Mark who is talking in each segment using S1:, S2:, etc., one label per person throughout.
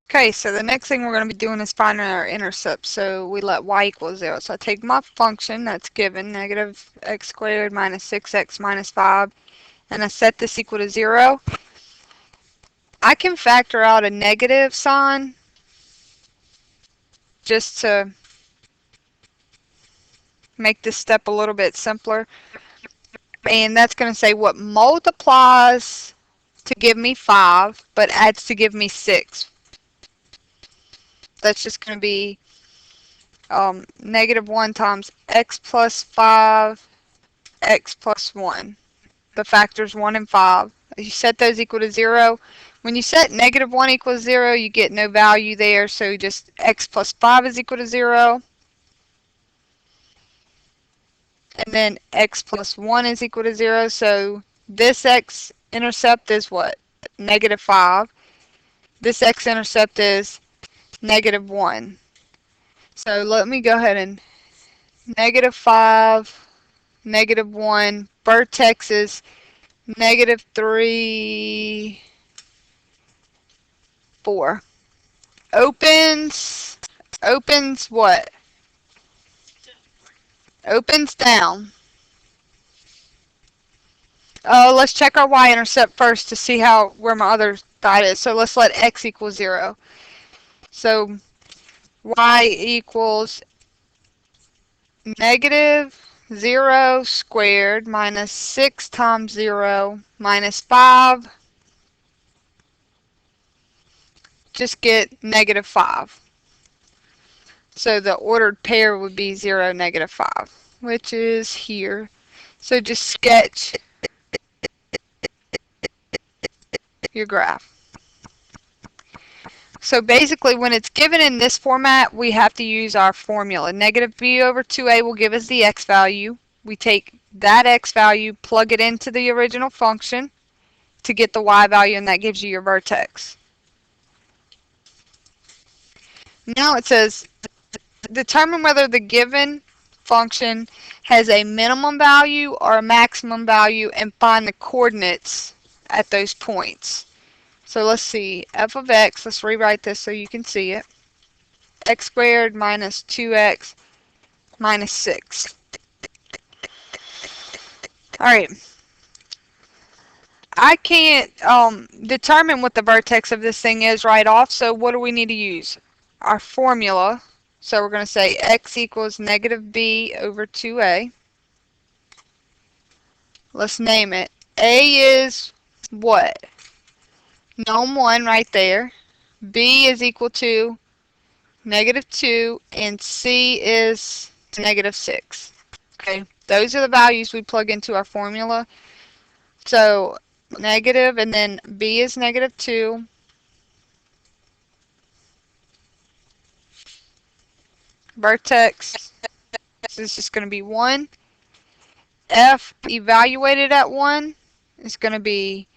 S1: Okay, so the next thing we're going to be doing is finding our intercepts. So we let y equal 0. So I take my function that's given, negative x squared minus 6x minus 5, and I set this equal to 0. I can factor out a negative sign just to make this step a little bit simpler. And that's going to say what multiplies to give me 5, but adds to give me 6. That's just going to be negative 1 times x plus 5, x plus 1. The factors 1 and 5. You set those equal to 0. When you set negative 1 equals 0, you get no value there, so just x plus 5 is equal to 0. And then x plus 1 is equal to 0, so this x-intercept is what? Negative 5. This x-intercept is negative 1. So let me go ahead and negative 5, negative 1, vertex is negative 3, 4. Opens what? Opens down. Let's check our y-intercept first to see where my other side is. So let's let x equal 0. So y equals negative 0 squared minus 6 times 0 minus 5. Just get negative 5. So the ordered pair would be 0, negative 5, which is here. So just sketch your graph. So basically, when it's given in this format, we have to use our formula. Negative b over 2a will give us the x value. We take that x value, plug it into the original function to get the y value, and that gives you your vertex. Now it says, determine whether the given function has a minimum value or a maximum value and find the coordinates at those points. So let's see, f of x, let's rewrite this so you can see it. X squared minus 2x minus 6. Alright, I can't determine what the vertex of this thing is right off, so what do we need to use? Our formula. So we're going to say x equals negative b over 2a. Let's name it. A is what? Known 1 right there. B is equal to negative 2, and C is negative 6. Okay, those are the values we plug into our formula. So negative, and then B is negative 2. Vertex is just going to be 1. F evaluated at 1 is going to be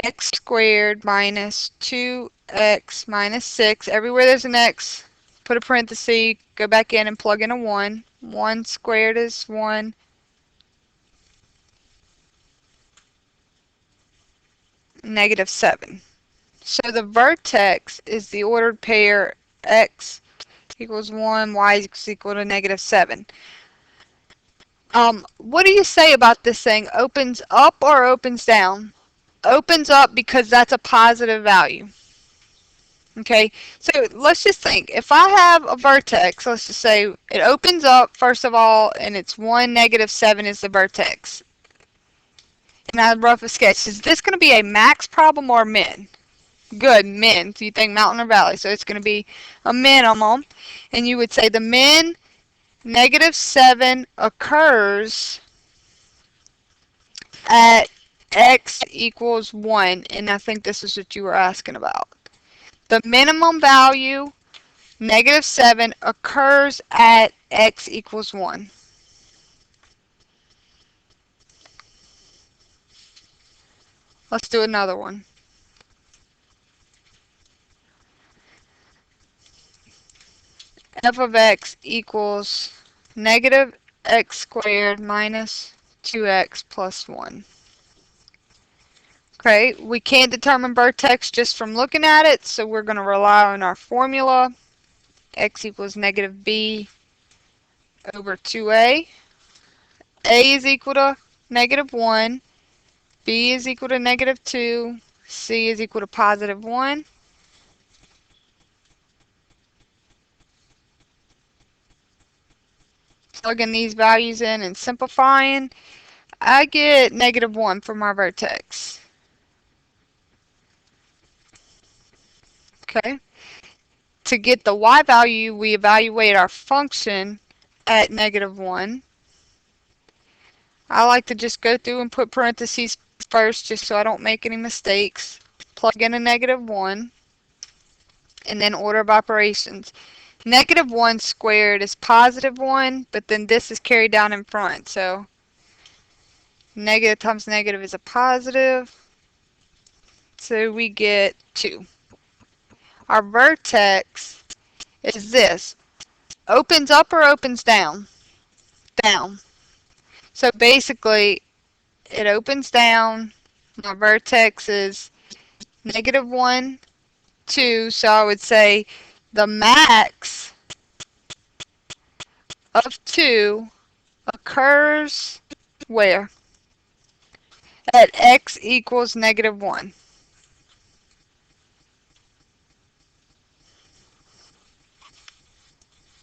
S1: x squared minus 2x minus 6. Everywhere there's an x, put a parenthesis, go back in and plug in a 1. 1 squared is 1. Negative 7. So the vertex is the ordered pair x equals 1, y is equal to negative 7. What do you say about this thing? Opens up or opens down? Opens up because that's a positive value. Okay, so let's just think. If I have a vertex, let's just say it opens up first of all, and it's 1, negative 7 is the vertex. And I rough a sketch. Is this going to be a max problem or min? Good, min. So you think mountain or valley. So it's going to be a minimum. And you would say the min negative 7 occurs at x equals 1. And I think this is what you were asking about. The minimum value, negative 7, occurs at x equals 1. Let's do another one. F of x equals negative x squared minus 2x plus 1. Okay, we can't determine vertex just from looking at it, so we're going to rely on our formula. X equals negative b over 2a. A is equal to negative 1. B is equal to negative 2. C is equal to positive 1. Plugging these values in and simplifying, I get negative 1 for my vertex. Okay. To get the y value, we evaluate our function at negative 1. I like to just go through and put parentheses first just so I don't make any mistakes. Plug in a negative 1 and then order of operations. Negative 1 squared is positive 1, but then this is carried down in front. So negative times negative is a positive. So we get 2. Our vertex is this. Opens up or opens down? Down. So basically, it opens down. My vertex is negative 1, 2. So I would say the max of 2 occurs where? At x equals negative 1.